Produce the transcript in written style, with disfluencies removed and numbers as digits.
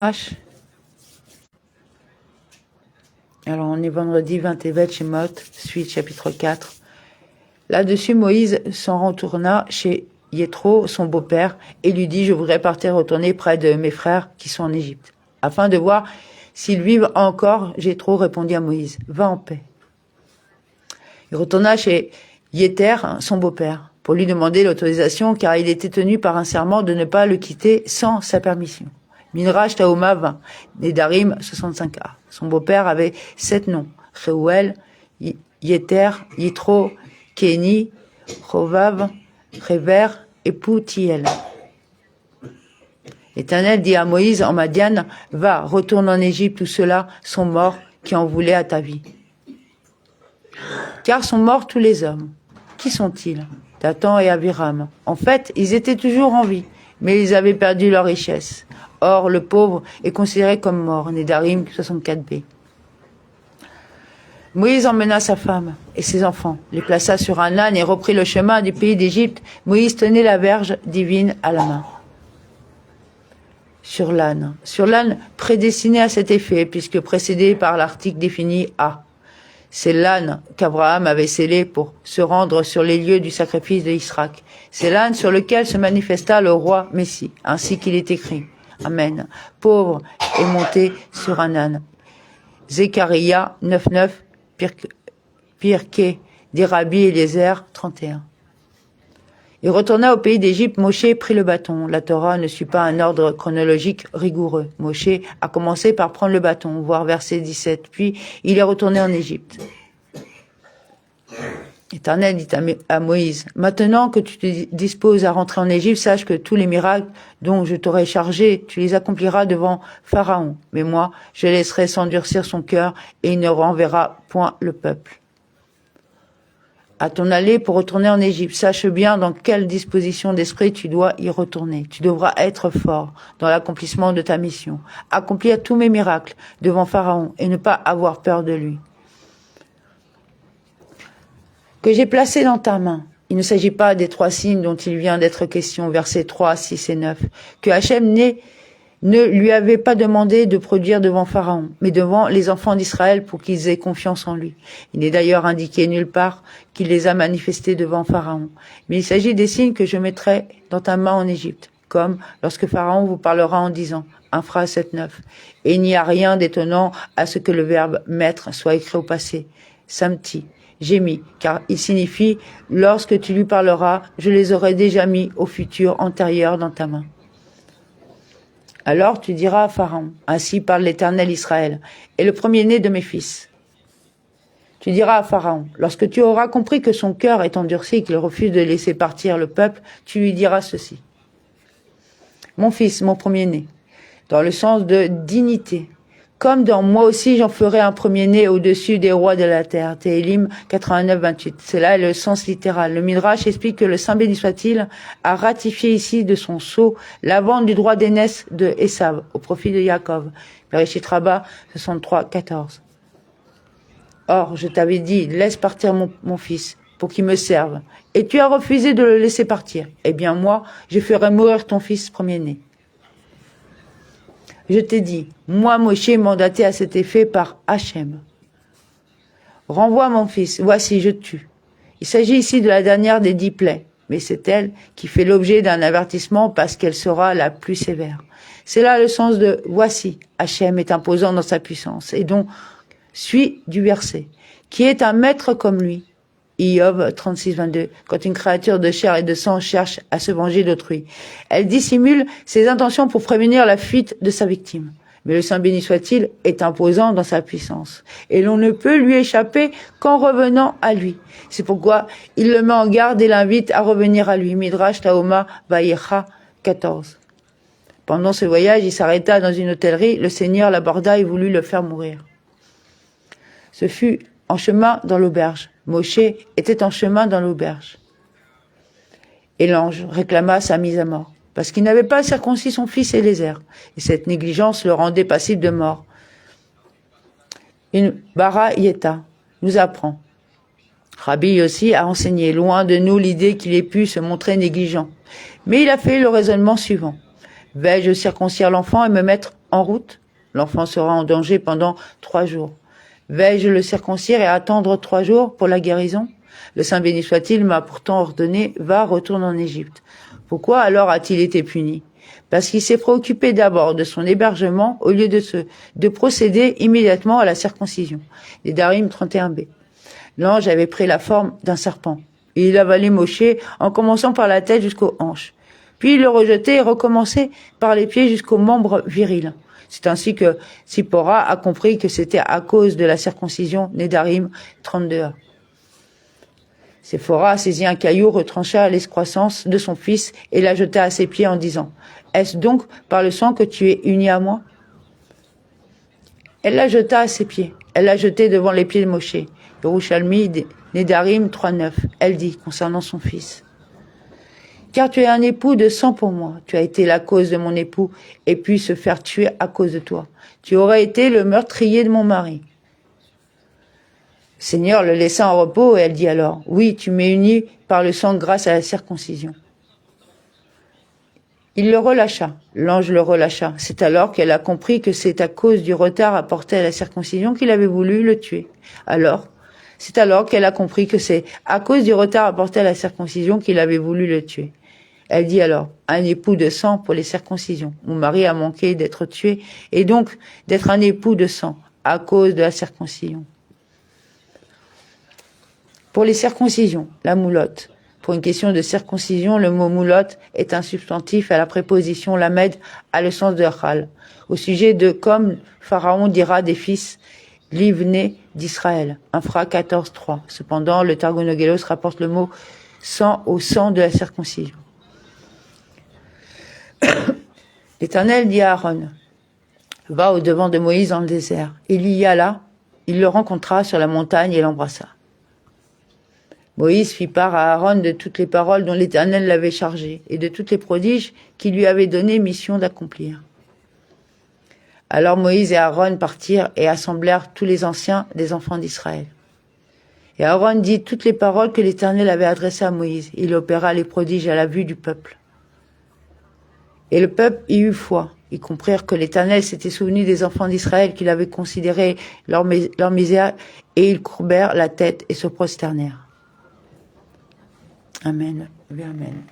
H. Alors, on est vendredi 21 Shemot, suite chapitre 4. Là-dessus, Moïse s'en retourna chez Yéthro, son beau-père, et lui dit, je voudrais partir retourner près de mes frères qui sont en Égypte, afin de voir s'ils vivent encore. Jéthro répondit à Moïse, va en paix. Il retourna chez Yéther, son beau-père, pour lui demander l'autorisation, car il était tenu par un serment de ne pas le quitter sans sa permission. Midrash Taoma 20, Nedarim 65a. Son beau-père avait 7 noms, Reuel, Yéther, Yitro, Kéni, Chovav, Réver et Poutiel. L'Éternel dit à Moïse en Madian, va, retourne en Égypte, tous ceux-là sont morts qui en voulaient à ta vie. Car sont morts tous les hommes. Qui sont-ils? Dathan et Abiram. En fait, ils étaient toujours en vie, mais ils avaient perdu leur richesse. Or, le pauvre est considéré comme mort. Nedarim 64b. Moïse emmena sa femme et ses enfants, les plaça sur un âne et reprit le chemin du pays d'Égypte. Moïse tenait la verge divine à la main. Sur l'âne prédestiné à cet effet, puisque précédé par l'article défini A. C'est l'âne qu'Abraham avait scellé pour se rendre sur les lieux du sacrifice de Israël. C'est l'âne sur lequel se manifesta le roi Messie, ainsi qu'il est écrit. Amen. Pauvre est monté sur un âne. Zécharia 9.9, Pirkei des Rabbi Eliezer 31. Il retourna au pays d'Égypte, Moshe prit le bâton. La Torah ne suit pas un ordre chronologique rigoureux. Moshe a commencé par prendre le bâton, voir verset 17, puis il est retourné en Égypte. L'Éternel dit à Moïse, maintenant que tu te disposes à rentrer en Égypte, sache que tous les miracles dont je t'aurai chargé, tu les accompliras devant Pharaon. Mais moi, je laisserai s'endurcir son cœur et il ne renverra point le peuple. À ton aller pour retourner en Égypte, sache bien dans quelle disposition d'esprit tu dois y retourner. Tu devras être fort dans l'accomplissement de ta mission, accomplir tous mes miracles devant Pharaon et ne pas avoir peur de lui. Que j'ai placé dans ta main. Il ne s'agit pas des 3 signes dont il vient d'être question, versets 3, 6 et 9, que Hachem ne lui avait pas demandé de produire devant Pharaon, mais devant les enfants d'Israël pour qu'ils aient confiance en lui. Il n'est d'ailleurs indiqué nulle part qu'il les a manifestés devant Pharaon. Mais il s'agit des signes que je mettrai dans ta main en Égypte, comme lorsque Pharaon vous parlera en disant, Infra 7.9, et il n'y a rien d'étonnant à ce que le verbe mettre soit écrit au passé. Samti, j'ai mis, car il signifie, lorsque tu lui parleras, je les aurai déjà mis au futur antérieur dans ta main. Alors tu diras à Pharaon, ainsi parle l'Éternel Israël, et le premier-né de mes fils. Tu diras à Pharaon, lorsque tu auras compris que son cœur est endurci et qu'il refuse de laisser partir le peuple, tu lui diras ceci. Mon fils, mon premier-né, dans le sens de dignité, comme dans moi aussi j'en ferai un premier-né au-dessus des rois de la terre. Télim 89, 28. C'est là le sens littéral. Le Midrash explique que le Saint béni soit-il a ratifié ici de son sceau la vente du droit d'aînesse de Esav au profit de Yaakov. Bereshit Rabbah 63, 14. Or, je t'avais dit, laisse partir mon fils pour qu'il me serve. Et tu as refusé de le laisser partir. Eh bien moi, je ferai mourir ton fils premier-né. Je t'ai dit, moi Moshe mandaté à cet effet par Hachem. Renvoie mon fils, voici je tue. Il s'agit ici de la dernière des 10 plaies, mais c'est elle qui fait l'objet d'un avertissement parce qu'elle sera la plus sévère. C'est là le sens de voici, Hachem est imposant dans sa puissance, et donc suit du verset, qui est un maître comme lui. Iov 36, 22, quand une créature de chair et de sang cherche à se venger d'autrui. Elle dissimule ses intentions pour prévenir la fuite de sa victime. Mais le Saint béni soit-il est imposant dans sa puissance. Et l'on ne peut lui échapper qu'en revenant à lui. C'est pourquoi il le met en garde et l'invite à revenir à lui. Midrash Taoma Vayecha 14. Pendant ce voyage, il s'arrêta dans une hôtellerie. Le Seigneur l'aborda et voulut le faire mourir. Ce fut en chemin dans l'auberge. Moshe était en chemin dans l'auberge. Et l'ange réclama sa mise à mort, parce qu'il n'avait pas circoncis son fils Élézer, et cette négligence le rendait passible de mort. Une bara yeta nous apprend. Rabbi Yossi a enseigné, loin de nous l'idée qu'il ait pu se montrer négligent. Mais il a fait le raisonnement suivant. Vais-je circoncire l'enfant et me mettre En route, l'enfant sera en danger pendant 3 jours. Vais-je le circoncire et attendre 3 jours pour la guérison? Le Saint béni soit-il m'a pourtant ordonné, va, retourne en Égypte. Pourquoi alors a-t-il été puni? Parce qu'il s'est préoccupé d'abord de son hébergement au lieu de procéder immédiatement à la circoncision. Nédarim 31b. L'ange avait pris la forme d'un serpent. Et il avalait Moshe en commençant par la tête jusqu'aux hanches. Puis il le rejetait et recommençait par les pieds jusqu'aux membres virils. C'est ainsi que Sipora a compris que c'était à cause de la circoncision. Nédarim 32a. Séphora saisit un caillou, retrancha l'escroissance de son fils et la jeta à ses pieds en disant « Est-ce donc par le sang que tu es uni à moi ?» Elle la jeta à ses pieds. Elle l'a jeté devant les pieds de Moshe. Yerushalmi, Nédarim 3.9. Elle dit concernant son fils « Car tu es un époux de sang pour moi. Tu as été la cause de mon époux et puis se faire tuer à cause de toi. Tu aurais été le meurtrier de mon mari. » Seigneur le laissa en repos et elle dit alors, oui, tu m'es uni par le sang grâce à la circoncision. Il le relâcha, l'ange le relâcha. C'est alors qu'elle a compris que c'est à cause du retard apporté à la circoncision qu'il avait voulu le tuer. C'est alors qu'elle a compris que c'est à cause du retard apporté à la circoncision qu'il avait voulu le tuer. Elle dit alors, un époux de sang pour les circoncisions. Mon mari a manqué d'être tué et donc d'être un époux de sang à cause de la circoncision. Pour les circoncisions, la moulotte. Pour une question de circoncision, le mot moulotte est un substantif à la préposition lamed a le sens de chal. Au sujet de comme Pharaon dira des fils livnés d'Israël. Infra 14.3. Cependant, le Targonogelos rapporte le mot sang au sang de la circoncision. L'Éternel dit à Aaron, va au devant de Moïse dans le désert. Il y alla, il le rencontra sur la montagne et l'embrassa. Moïse fit part à Aaron de toutes les paroles dont l'Éternel l'avait chargé et de toutes les prodiges qu'il lui avait donné mission d'accomplir. Alors Moïse et Aaron partirent et assemblèrent tous les anciens des enfants d'Israël. Et Aaron dit toutes les paroles que l'Éternel avait adressées à Moïse. Il opéra les prodiges à la vue du peuple. Et le peuple y eut foi. Ils comprirent que l'Éternel s'était souvenu des enfants d'Israël, qu'il avait considéré leur misère, et ils courbèrent la tête et se prosternèrent. Amen. Amen.